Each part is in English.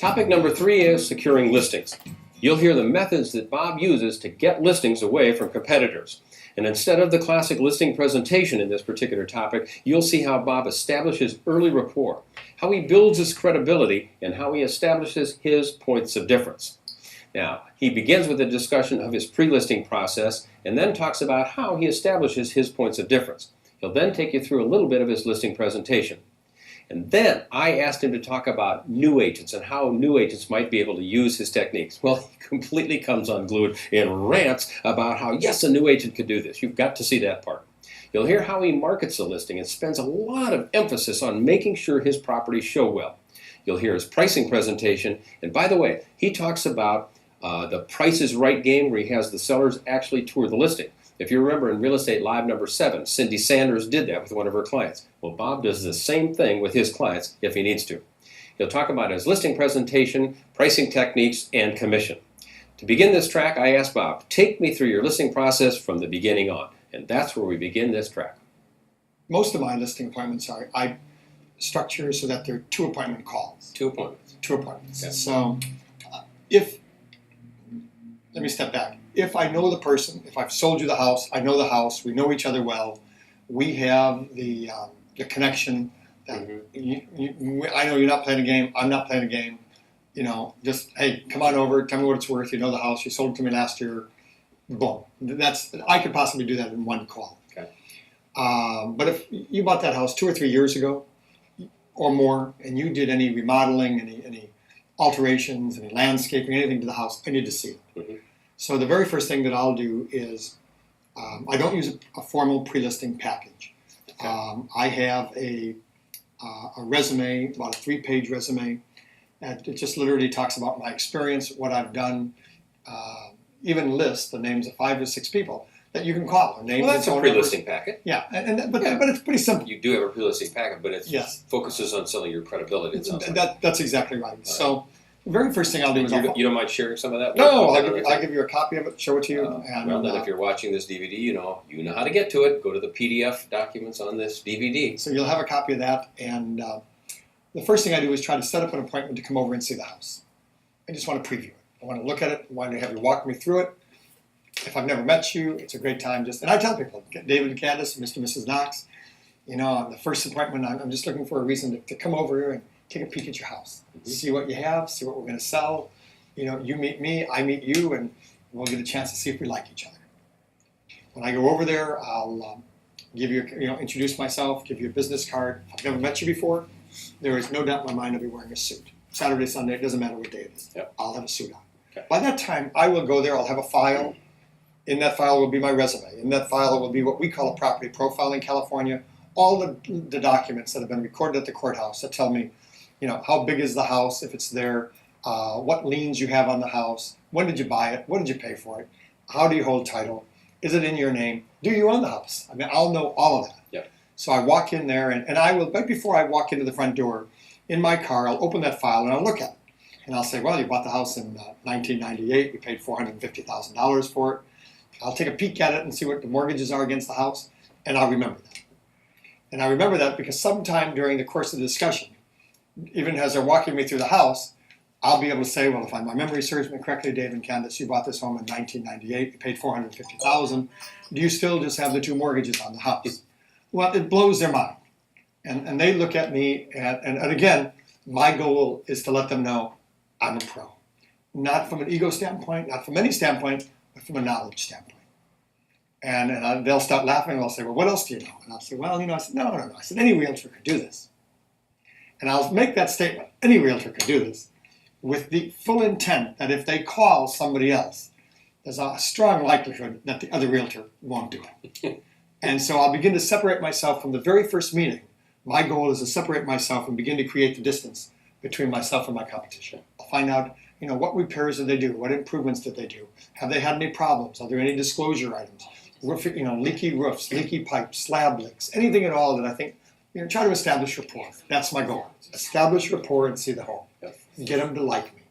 Topic number 3 is securing listings. You'll hear the methods that Bob uses to get listings away from competitors. And instead of the classic listing presentation in this particular topic, you'll see how Bob establishes early rapport, how he builds his credibility, and how he establishes his points of difference. Now, he begins with a discussion of his pre-listing process and then talks about how he establishes his points of difference. He'll then take you through a little bit of his listing presentation. And then I asked him to talk about new agents and how new agents might be able to use his techniques. Well, he completely comes unglued and rants about how, yes, a new agent could do this. You've got to see that part. You'll hear how he markets the listing and spends a lot of emphasis on making sure his properties show well. You'll hear his pricing presentation. And by the way, he talks about the Price is Right game where he has the sellers actually tour the listing. If you remember in Real Estate Live number 7, Cindy Sanders did that with one of her clients. Well, Bob does the same thing with his clients if he needs to. He'll talk about his listing presentation, pricing techniques, and commission. To begin this track, I asked Bob, take me through your listing process from the beginning on. And that's where we begin this track. Most of my listing appointments I structure so that they're 2 appointment calls. 2 appointments. 2 appointments. Okay. So let me step back. If I know the person, if I've sold you the house, I know the house, we know each other well, we have the connection. That I know you're not playing a game, I'm not playing a game. You know, just, hey, come on over, tell me what it's worth, you know the house, you sold it to me last year, boom. I could possibly do that in 1 call. Okay. But if you bought that house 2 or 3 years ago or more, and you did any remodeling, any alterations, any landscaping, anything to the house, I need to see it. Mm-hmm. So the very first thing that I'll do is I don't use a formal pre-listing package. Okay. I have a resume, about a 3-page resume, and it just literally talks about my experience, what I've done, even lists the names of 5 or 6 people that you can call. Well, that's a pre-listing packet. Yeah, but it's pretty simple. You do have a pre-listing packet, but it Yes. focuses on selling your credibility. It sounds like. That's exactly right. So the very first thing I'll do is you don't mind sharing some of that? No, I'll give you a copy of it, show it to you. Well, then if you're watching this DVD, you know how to get to it. Go to the PDF documents on this DVD. So you'll have a copy of that, and the first thing I do is try to set up an appointment to come over and see the house. I just want to preview it. I want to look at it. I want to have you walk me through it. If I've never met you, it's a great time. And I tell people, David and Candace, Mr. and Mrs. Knox, you know, the first appointment, I'm just looking for a reason to come over here and take a peek at your house. Mm-hmm. See what you have, see what we're going to sell. You know, you meet me, I meet you, and we'll get a chance to see if we like each other. When I go over there, I'll give you, introduce myself, give you a business card. If I've never met you before, there is no doubt in my mind I'll be wearing a suit. Saturday, Sunday, it doesn't matter what day it is. Yep. I'll have a suit on. Okay. By that time, I will go there, I'll have a file. In that file will be my resume. In that file will be what we call a property profile in California. All the documents that have been recorded at the courthouse that tell me, how big is the house, if it's there, what liens you have on the house, when did you buy it, what did you pay for it, how do you hold title, is it in your name, do you own the house? I mean, I'll know all of that. Yep. So I walk in there, and I will, right before I walk into the front door, in my car, I'll open that file and I'll look at it. And I'll say, well, you bought the house in 1998, you paid $450,000 for it. I'll take a peek at it and see what the mortgages are against the house, and I'll remember that. And I remember that because sometime during the course of the discussion, even as they're walking me through the house, I'll be able to say, well, if my memory serves me correctly, Dave and Candace, you bought this home in 1998, you paid $450,000. Do you still just have the 2 mortgages on the house? Well, it blows their mind. And they look at me, and again, my goal is to let them know I'm a pro. Not from an ego standpoint, not from any standpoint, but from a knowledge standpoint. And they'll start laughing, and they'll say, well, what else do you know? And I'll say, well, I said, no. I said, any realtor could do this. And I'll make that statement, any realtor could do this, with the full intent that if they call somebody else, there's a strong likelihood that the other realtor won't do it. And so I'll begin to separate myself from the very first meeting. My goal is to separate myself and begin to create the distance between myself and my competition. I'll find out, what repairs did they do? What improvements did they do? Have they had any problems? Are there any disclosure items? Leaky roofs, leaky pipes, slab leaks, anything at all that I think, try to establish rapport. That's my goal. Establish rapport and see the home. Get them to like me.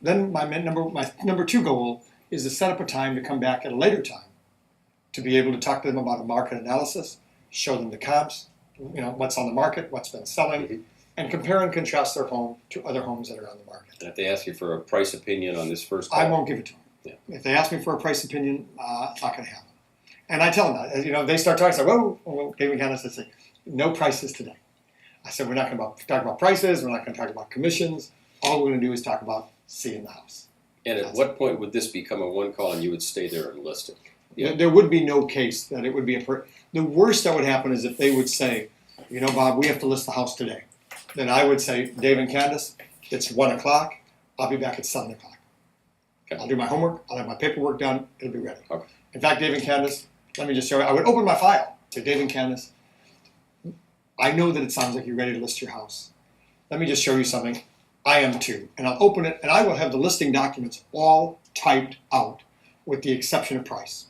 Then my number 2 goal is to set up a time to come back at a later time to be able to talk to them about a market analysis, show them the comps, what's on the market, what's been selling, and compare and contrast their home to other homes that are on the market. And if they ask you for a price opinion on this first I call, won't give it to them. Yeah. If they ask me for a price opinion, it's not going to happen. And I tell them that. You know, they start talking. I say, "Whoa, David Candace," I say, "No prices today." I said, "We're not going to talk about prices. We're not going to talk about commissions. All we're going to do is talk about seeing the house." and at what point would this become a one call and you would stay there and list it? Yeah. There would be no case that it would be the worst that would happen is if they would say, "You know, Bob, we have to list the house today." Then I would say, "Dave and Candace, it's 1 o'clock. I'll be back at 7 o'clock. Okay. I'll do my homework. I'll have my paperwork done. It'll be ready." Okay. In fact, Dave and Candace, let me just show you. I would open my file. Say, "Dave and Candace, I know that it sounds like you're ready to list your house. Let me just show you something. I am too." And I'll open it, and I will have the listing documents all typed out with the exception of price.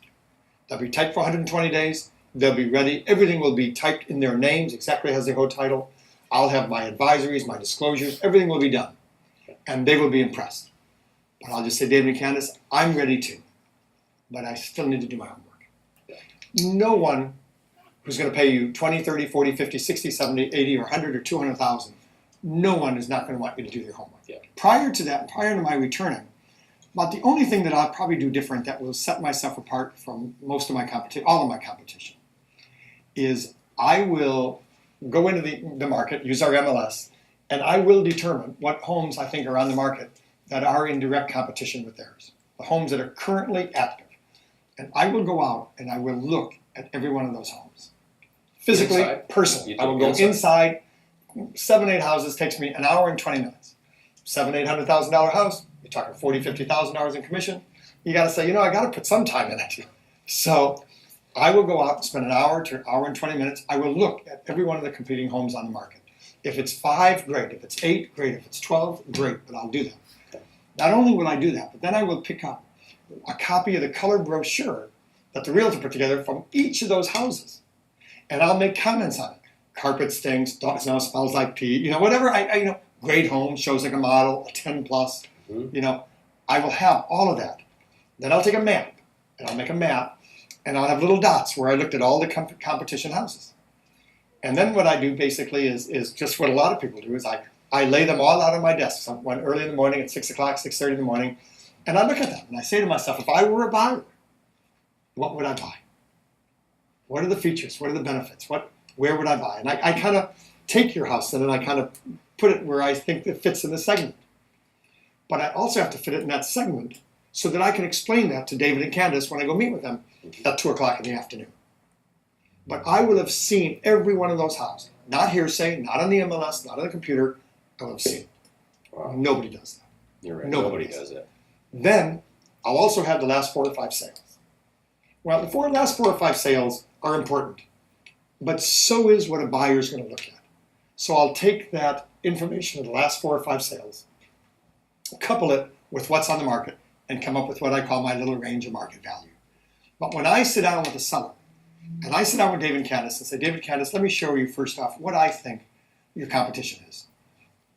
They'll be typed for 120 days. They'll be ready. Everything will be typed in their names, exactly as they go title. I'll have my advisories, my disclosures. Everything will be done. And they will be impressed. But I'll just say, "David and Candace, I'm ready too. But I still need to do my homework." No one who's going to pay you 20, 30, 40, 50, 60, 70, 80, or 100 or 200,000, no one is not going to want you to do their homework. Yeah. Prior to that, prior to my returning, about the only thing that I'll probably do different that will set myself apart from most of my competition, all of my competition, is I will go into the market, use our MLS, and I will determine what homes I think are on the market that are in direct competition with theirs, the homes that are currently active. And I will go out and I will look at every one of those homes. Physically, Inside? personally. You I will do go inside? 7, 8 houses, takes me an hour and 20 minutes. $700,000, $800,000 house, you're talking $40,000, $50,000 in commission. You got to say, I got to put some time in it. So I will go out and spend an hour to an hour and 20 minutes. I will look at every one of the competing homes on the market. If it's 5, great. If it's 8, great. If it's 12, great. But I'll do that. Not only will I do that, but then I will pick up a copy of the colored brochure that the realtor put together from each of those houses. And I'll make comments on it. Carpet stinks, smells like pee, whatever. Great home, shows like a model, a 10 plus. Mm-hmm. I will have all of that. Then I'll take a map, and I'll make a map, and I'll have little dots where I looked at all the competition houses. And then what I do basically is just what a lot of people do, is I lay them all out on my desk. So one early in the morning at 6 o'clock, 6:30 in the morning, and I look at them, and I say to myself, if I were a buyer, what would I buy? What are the features? What are the benefits? Where would I buy? And I kind of take your house, and then I kind of put it where I think it fits in the segment. But I also have to fit it in that segment so that I can explain that to David and Candace when I go meet with them at 2 o'clock in the afternoon. But I will have seen every one of those houses. Not hearsay, not on the MLS, not on the computer. I will have seen it. Wow. Nobody does that. You're right. Nobody Nobody does that. Then I'll also have the last 4 or 5 sales. Well, the last 4 or 5 sales are important, but so is what a buyer is going to look at. So I'll take that information of the last 4 or 5 sales, couple it with what's on the market, and come up with what I call my little range of market value. But when I sit down with a seller, and I sit down with David Candace and say, "David Candace, let me show you first off what I think your competition is.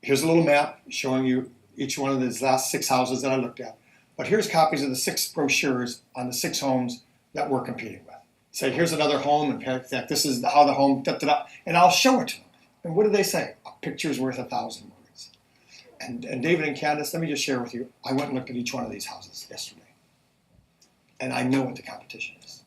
Here's a little map showing you each one of these last 6 houses that I looked at. But here's copies of the 6 brochures on the 6 homes that we're competing with. Say, here's another home, and this is how the home, and I'll show it to them. And what do they say? A picture's worth 1,000 words. And David and Candace, let me just share with you, I went and looked at each one of these houses yesterday. And I know what the competition is.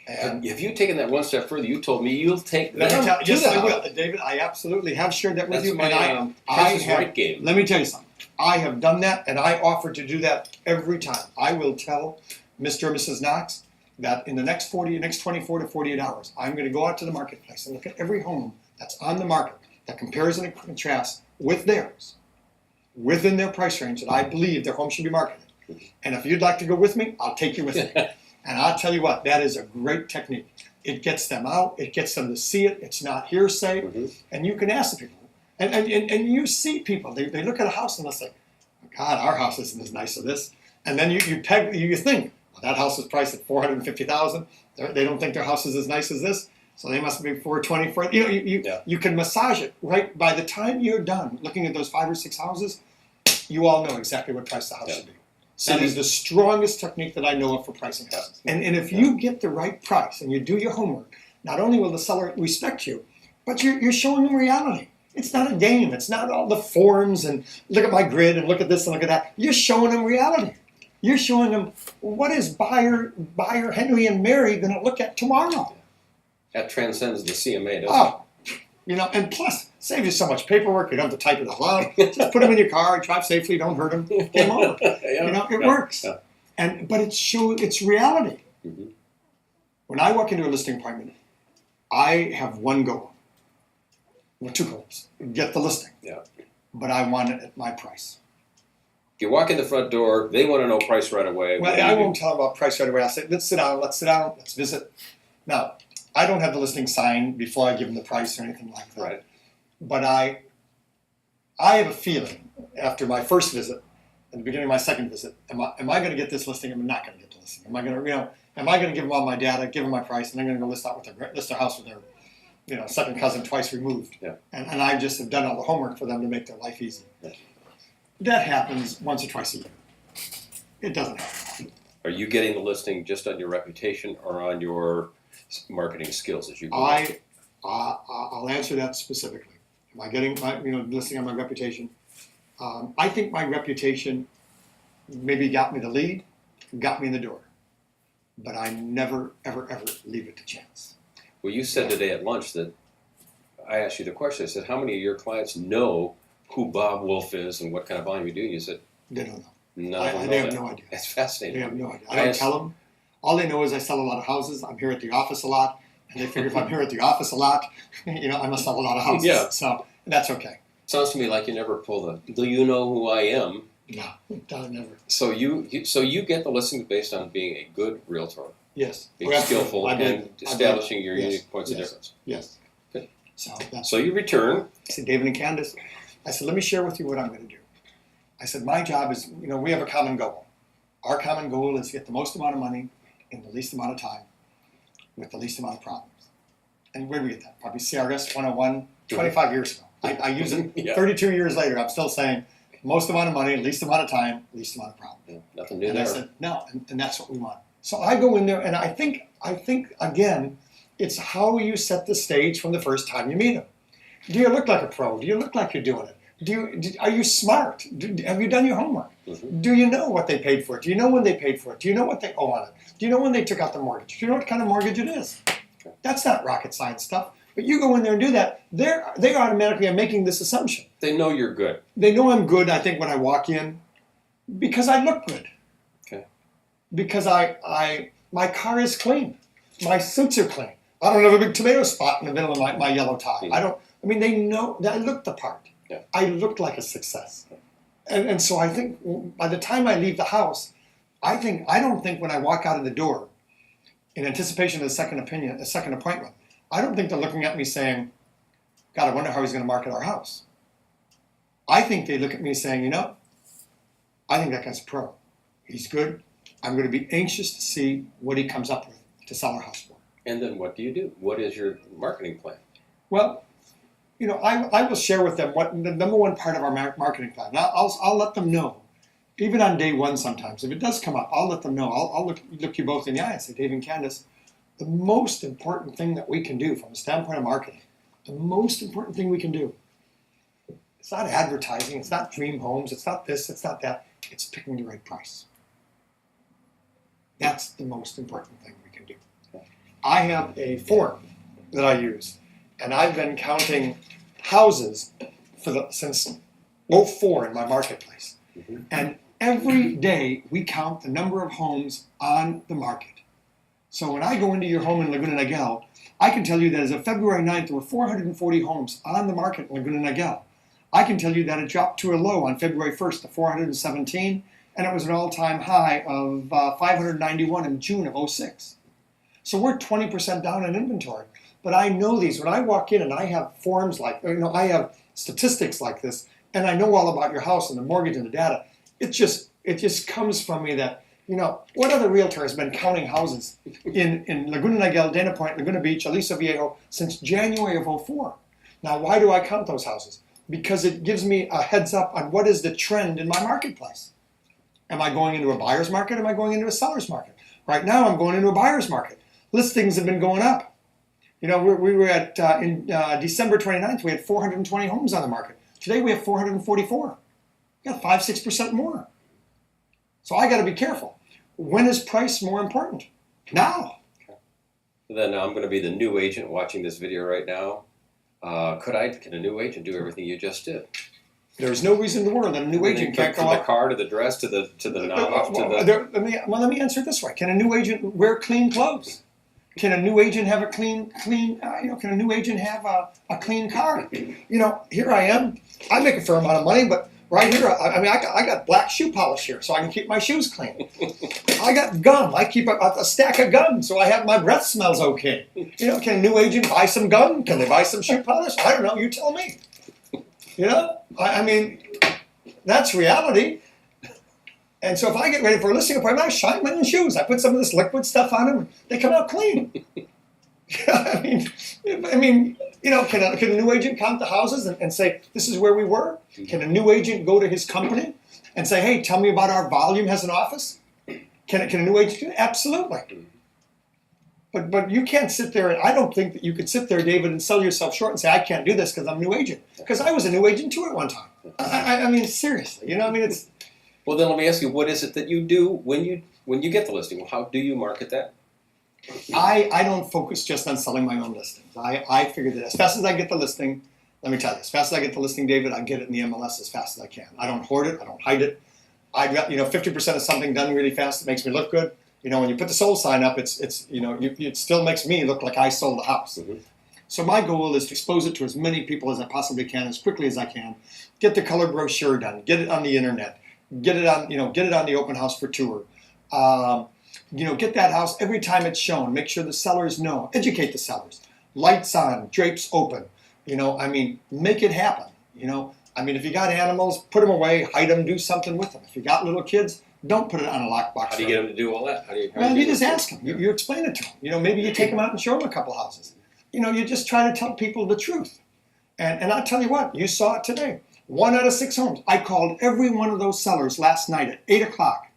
And if you've taken that one step further, you told me you'll take Let them me tell, to yes, the I house. will. David, I absolutely have shared that with That's you. my And Price is Right game. Let me tell you something. I have done that, and I offer to do that every time. I will tell Mr. or Mrs. Knox that in the next 24 to 48 hours, I'm going to go out to the marketplace and look at every home that's on the market that compares and contrasts with theirs, within their price range that I believe their home should be marketed. And if you'd like to go with me, I'll take you with me. And I'll tell you what, that is a great technique. It gets them out. It gets them to see it. It's not hearsay. Mm-hmm. And you can ask the people. And you see people. They look at a house and they'll say, God, our house isn't as nice as this. And then you think, well, that house is priced at $450,000. They don't think their house is as nice as this, so they must be $420,000. You can massage it right. By the time you're done looking at those 5 or 6 houses, you all know exactly what price the house should be. So it is the strongest technique that I know of for pricing houses. And if you get the right price and you do your homework, not only will the seller respect you, but you're showing them reality. It's not a game. It's not all the forms and look at my grid and look at this and look at that. You're showing them reality. You're showing them what is buyer Henry and Mary going to look at tomorrow. That transcends the CMA, doesn't Oh, and plus saves you so much paperwork. You don't have to type it all out. Just put them in your car, drive safely, don't hurt them. Game over. it? It works. Yeah. But it's reality. Mhm. When I walk into a listing appointment, I have one goal. Well, two goals. Get the listing. Yeah. But I want it at my price. You walk in the front door, they want to know price right away. Well, I won't tell them about price right away. I'll say, let's sit down, let's visit. Now, I don't have the listing signed before I give them the price or anything like that. Right. But I have a feeling after my first visit, at the beginning of my second visit, am I going to get this listing? Am I not going to get the listing? Am I going to give them all my data, give them my price, and they're going to go list their house with their second cousin twice removed? Yeah. And I just have done all the homework for them to make their life easy. Yeah. That happens once or twice a year. It doesn't happen. Are you getting the listing just on your reputation or on your marketing skills as you go? I'll answer that specifically. Am I getting my listing on my reputation? I think my reputation maybe got me the lead, got me in the door, but I never ever leave it to chance. Well, you said today at lunch that I asked you the question. I said, how many of your clients know who Bob Wolf is and what kind of volume you do? And you said, They don't know. none of them know They have that. no idea. That's fascinating. They have no idea. I don't tell them. All they know is I sell a lot of houses. I'm here at the office a lot, and they figure if I'm here at the office a lot, I must sell a lot of houses. Yeah. So that's okay. Sounds to me like you never pull the, do you know who I am? No, never. So you get the listings based on being a good realtor, Yes. being Oh, skillful, I did. and establishing your Yes. unique points of Yes. difference. Yes. Good. So that's. So you return. I said, David and Candace, I said, let me share with you what I'm going to do. I said, my job is, we have a common goal. Our common goal is to get the most amount of money in the least amount of time with the least amount of problems. And where do we get that? Probably CRS 101, 25 years ago. I use it Yeah. 32 years later. I'm still saying most amount of money, least amount of time, least amount of problems. Yeah, nothing new And there. I said, no, and that's what we want. So I go in there, and I think again, it's how you set the stage from the first time you meet them. Do you look like a pro? Do you look like you're doing it? Are you smart? Have you done your homework? Mhm. Do you know what they paid for it? Do you know when they paid for it? Do you know what they owe on it? Do you know when they took out the mortgage? Do you know what kind of mortgage it is? That's not rocket science stuff. But you go in there and do that, they automatically are making this assumption. They know you're good. They know I'm good, I think, when I walk in, because I look good. Okay. Because my car is clean. My suits are clean. I don't have a big tomato spot in the middle of my yellow tie. Mhm. They know that I look the part. Yeah. I look like a success. And so I think by the time I leave the house, I don't think when I walk out of the door, in anticipation of a second appointment, I don't think they're looking at me saying, God, I wonder how he's going to market our house. I think they look at me saying, I think that guy's a pro. He's good. I'm going to be anxious to see what he comes up with to sell our house for. And then what do you do? What is your marketing plan? Well, I will share with them what the number one part of our marketing plan. I'll let them know, even on day one sometimes. If it does come up, I'll let them know. I'll look you both in the eye and say, Dave and Candace, the most important thing that we can do from a standpoint of marketing, the most important thing we can do, it's not advertising, it's not dream homes, it's not this, it's not that, it's picking the right price. That's the most important thing we can do. I have a form that I use, and I've been counting houses since '04 in my marketplace. Mhm. And every day we count the number of homes on the market. So when I go into your home in Laguna Niguel, I can tell you that as of February 9th, there were 440 homes on the market in Laguna Niguel. I can tell you that it dropped to a low on February 1st to 417, and it was an all-time high of 591 in June of '06. So we're 20% down in inventory. But I know these. When I walk in and I have forms I have statistics like this, and I know all about your house and the mortgage and the data, it just comes from me that, what other realtor has been counting houses in Laguna Niguel, Dana Point, Laguna Beach, Aliso Viejo since January of '04? Now, why do I count those houses? Because it gives me a heads up on what is the trend in my marketplace. Am I going into a buyer's market? Am I going into a seller's market? Right now, I'm going into a buyer's market. Listings have been going up. You know, we were at, in December 29th, we had 420 homes on the market. Today we have 444. We got 5-6% more. So I got to be careful. When is price more important? Now. Then I'm going to be the new agent watching this video right now. Can a new agent do everything you just did? There's no reason in the world that a new agent can't go from out. the car to the dress to the knob to the. Let me answer it this way: can a new agent wear clean clothes? Can a new agent have a clean? Can a new agent have a clean car? You know, here I am. I make a fair amount of money, but right here, I got black shoe polish here, so I can keep my shoes clean. I got gum. I keep a stack of gum, so I have my breath smells okay. You know, can a new agent buy some gum? Can they buy some shoe polish? I don't know. You tell me. You know, I mean, that's reality. And so if I get ready for a listing appointment, I shine my own shoes. I put some of this liquid stuff on them. They come out clean. I mean, you know, can a new agent count the houses and say, this is where we were? Can a new agent go to his company and say, hey, tell me about our volume as an office? Can a new agent do that? Absolutely. But you can't sit there, and I don't think that you could sit there, David, and sell yourself short and say, I can't do this because I'm a new agent. Because I was a new agent too at one time. I mean, seriously, you know, I mean, it's... Well, then let me ask you, what is it that you do when you get the listing? How do you market that? I don't focus just on selling my own listings. I figure that as fast as I get the listing, let me tell you, as fast as I get the listing, David, I get it in the MLS as fast as I can. I don't hoard it. I don't hide it. I got, 50% of something done really fast that makes me look good. You know, when you put the sold sign up, it still makes me look like I sold the house. Mm-hmm. So my goal is to expose it to as many people as I possibly can, as quickly as I can. Get the color brochure done. Get it on the internet. Get it on the open house for tour. Get that house every time it's shown. Make sure the sellers know. Educate the sellers. Lights on, drapes open. Make it happen. If you got animals, put them away, hide them, do something with them. If you got little kids, don't put it on a lockbox. How do you get them to do all that? You just ask them. You explain it to them. Maybe you take them out and show them a couple houses. You just try to tell people the truth. And I'll tell you what, you saw it today. 1 out of 6 homes. I called every one of those sellers last night at 8 o'clock.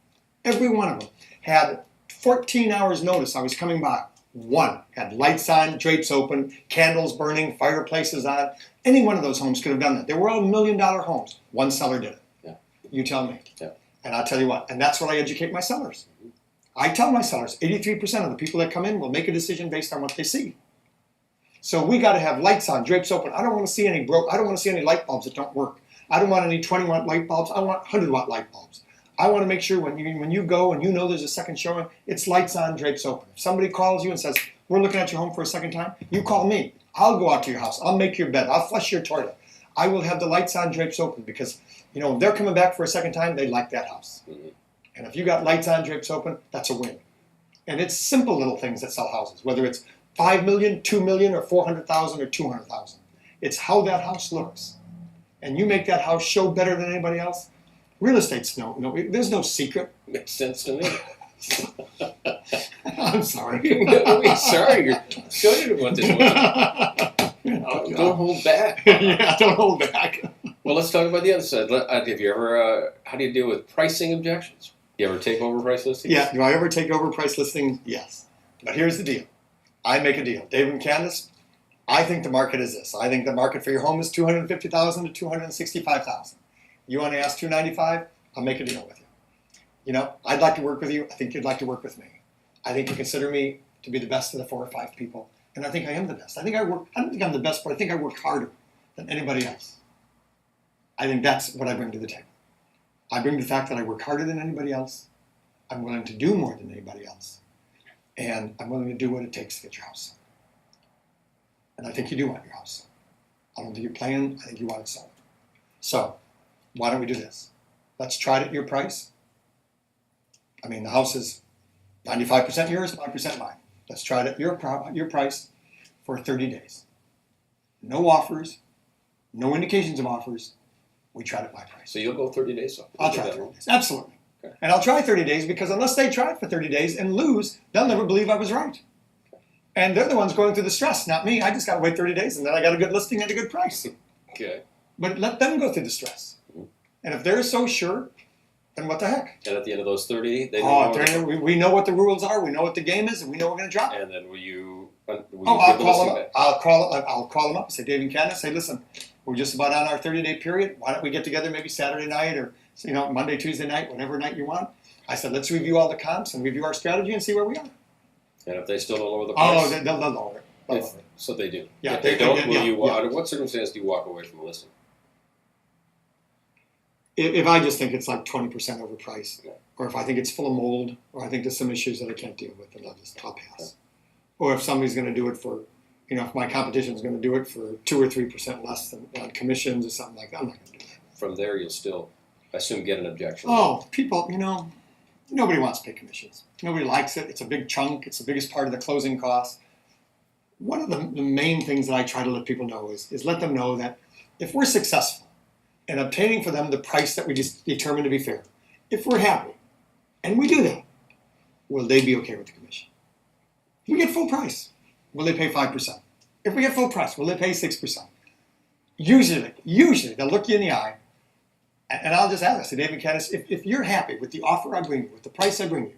Every one of them had 14 hours notice I was coming by. One had lights on, drapes open, candles burning, fireplaces on. Any one of those homes could have done that. They were all $1 million homes. One seller did it. Yeah. You tell me. Yeah. And I'll tell you what, and that's what I educate my sellers. I tell my sellers, 83% of the people that come in will make a decision based on what they see. So we got to have lights on, drapes open. I don't want to see any I don't want to see any light bulbs that don't work. I don't want any 20-watt light bulbs. I want 100-watt light bulbs. I want to make sure when you go and there's a second showing, it's lights on, drapes open. If somebody calls you and says, we're looking at your home for a second time, you call me. I'll go out to your house. I'll make your bed. I'll flush your toilet. I will have the lights on, drapes open because, if they're coming back for a second time, they like that house. Mm-hmm. And if you got lights on, drapes open, that's a win. And it's simple little things that sell houses, whether it's $5 million, $2 million, or $400,000 or $200,000. It's how that house looks. And you make that house show better than anybody else. Real estate's there's no secret. Makes sense to me. I'm sorry. Sorry, you're showing you what this was. Don't hold back. Yeah, don't hold back. Well, let's talk about the other side. Have you ever? How do you deal with pricing objections? Do you ever take overpriced listings? Yeah. Do I ever take overpriced listings? Yes. But here's the deal. I make a deal. David and Candace, I think the market is this. I think the market for your home is $250,000 to $265,000. You want to ask $295,000? I'll make a deal with you. I'd like to work with you. I think you'd like to work with me. I think you consider me to be the best of the 4 or 5 people, and I think I am the best. I don't think I'm the best, but I think I work harder than anybody else. I think that's what I bring to the table. I bring the fact that I work harder than anybody else. I'm willing to do more than anybody else. And I'm willing to do what it takes to get your house sold. And I think you do want your house sold. I don't think you're playing. I think you want it sold. So, why don't we do this? Let's try it at your price. The house is 95% yours, 5% mine. Let's try it at your price for 30 days. No offers, no indications of offers. We tried it at my price. So you'll go 30 days? So I'll try 30 days. Absolutely. Okay. And I'll try 30 days because unless they try it for 30 days and lose, they'll never believe I was right. And they're the ones going through the stress, not me. I just got to wait 30 days and then I got a good listing at a good price. Okay. But let them go through the stress. Mm-hmm. And if they're so sure, then what the heck? And at the end of those 30, they know we know what the rules are, we know what the game is, and we know we're going to drop it. And then will you Will Oh, you I'll give the call listing them back? up. I'll call them up and say, Dave and Candace, say, listen, we're just about on our 30-day period. Why don't we get together maybe Saturday night or Monday, Tuesday night, whatever night you want. I said, let's review all the comps and review our strategy and see where we are. And if they still don't lower the Oh, price, they'll lower it. They'll if- lower it. so they do. Yeah, if they don't, yeah, will you? yeah. Under what circumstance do you walk away from a listing? If I just think it's like 20% overpriced, Yeah. or if I think it's full of mold, or I think there's some issues that I can't deal with, then I'll pass. Or if somebody's going to do it for, if my competition is going to do it for 2 or 3% less than on commissions or something like that, I'm not going to do that. From there, you'll still, I assume, get an objection. Oh, people, nobody wants to pay commissions. Nobody likes it. It's a big chunk. It's the biggest part of the closing costs. One of the main things that I try to let people know is let them know that if we're successful in obtaining for them the price that we just determined to be fair, if we're happy, and we do that, will they be okay with the commission? If we get full price, will they pay 5%? If we get full price, will they pay 6%? Usually they'll look you in the eye, and I'll just ask, I say, David Candace, if you're happy with the offer I bring you, with the price I bring you,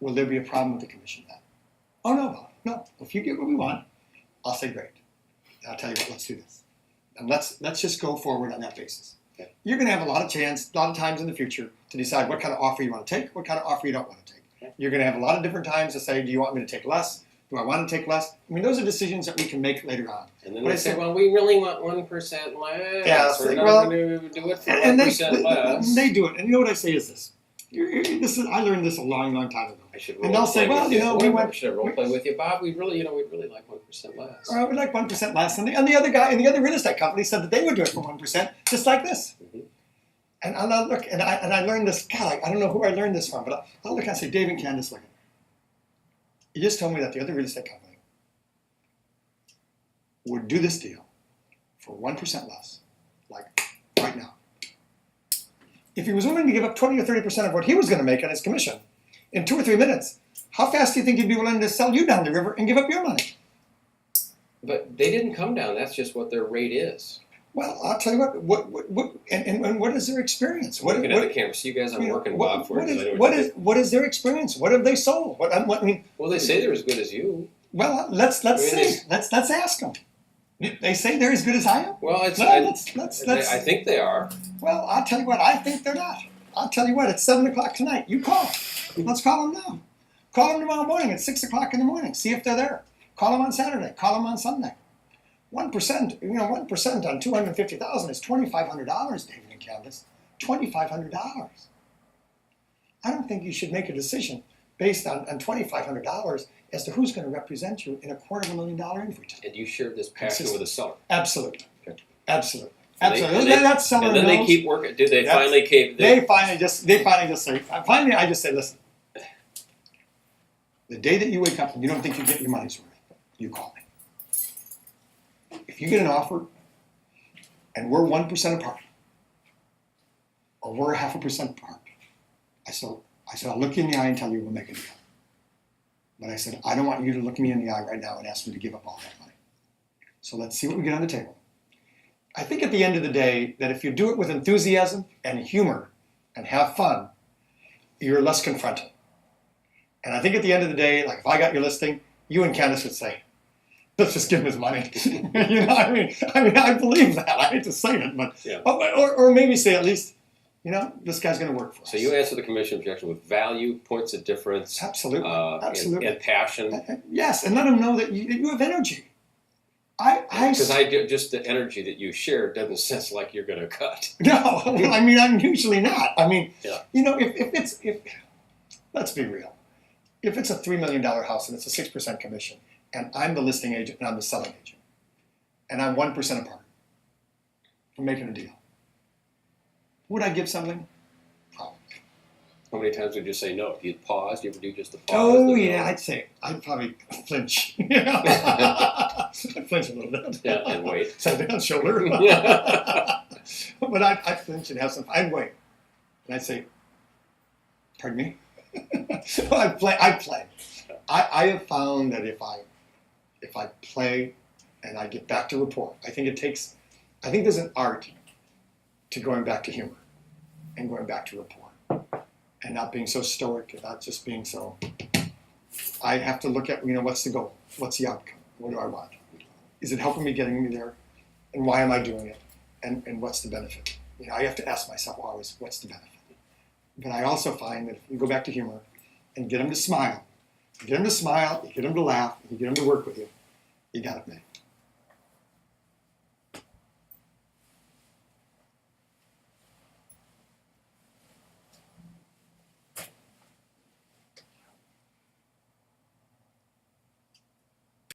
will there be a problem with the commission then? Oh, no. If you get what we want, I'll say, great. I'll tell you what, let's do this. And let's just go forward on that basis. Okay. You're going to have a lot of times in the future to decide what kind of offer you want to take, what kind of offer you don't want to take. Okay. You're going to have a lot of different times to say, do you want me to take less? Do I want to take less? I mean, those are decisions that we can make later on. And then But they I say, said- well, we really want 1% less. Yeah, We're not well, going to do it for And 1% less. they do it. And you know what I say is this. I learned this a long, long time ago. I should And they'll say, well, I should role play with you, Bob. We'd really like 1% less. We'd like 1% less. And the other guy and the other real estate company said that they would do it for 1%, just like this. Mhm. And I'll look, and I learned this. God, I don't know who I learned this from, but I'll look and say, Dave and Candace, look. You just told me that the other real estate company would do this deal for 1% less, like right now. If he was willing to give up 20 or 30% of what he was going to make on his commission in 2 or 3 minutes, how fast do you think he'd be willing to sell you down the river and give up your money? But they didn't come down. That's just what their rate is. Well, I'll tell you what and what is their experience? I'm looking at the camera. So you guys, I'm working Bob for it. What is their experience? What have they sold? I mean, Well, they say they're as good as you. well, let's ask them. They say they're as good as I am. Well, it's. I I think they are. Well, I'll tell you what. I think they're not. I'll tell you what. It's 7:00 tonight. You call. Let's call them now. Call them tomorrow morning at 6:00 in the morning. See if they're there. Call them on Saturday. Call them on Sunday. 1%. 1% on $250,000 is $2,500, David and Candace. $2,500. I don't think you should make a decision based on $2,500 as to who's going to represent you in a $250,000 inventory. And you shared this passion with a seller. Absolutely. Okay. Absolutely. And Absolutely. they- That seller And then they knows. keep working. Did they That's- finally cave? They finally just say, I just say, listen, the day that you wake up and you don't think you get your money's worth, you call me. If you get an offer and we're 1% apart, or we're 0.5% apart, I said, I'll look you in the eye and tell you we'll make a deal. But I said, I don't want you to look me in the eye right now and ask me to give up all that money. So let's see what we get on the table. I think at the end of the day that if you do it with enthusiasm and humor and have fun, you're less confronting. And I think at the end of the day, like if I got your listing, you and Candace would say, let's just give him his money. I believe that. I hate to say it, but Yeah. or maybe say at least, this guy's going to work for us. So you answer the commission objection with value, points of difference, Absolutely, absolutely. and passion. Yes, and let them know that you have energy. Because just the energy that you share doesn't sense like you're going to cut. No, I'm usually not. Yeah. If let's be real. If it's a $3 million house and it's a 6% commission, and I'm the listing agent and I'm the selling agent, and I'm 1% apart from making a deal, would I give something? Probably. How many times would you say no? Do you pause? Do you ever do just the pause? Oh, the yeah, no? I'd probably flinch. I'd flinch a little bit. Yeah, and wait. Side down, shoulder. Yeah. But I'd flinch and have some, I'd wait. And I'd say, pardon me? I'd play. I have found that if I play and I get back to rapport, I think there's an art to going back to humor and going back to rapport and not being so stoic and not just being so I have to look at, what's the goal? What's the outcome? What do I want? Is it helping me getting me there? And why am I doing it? And what's the benefit? I have to ask myself always, what's the benefit? But I also find that if you go back to humor and get them to smile, you get them to laugh, you get them to work with you, you got it made.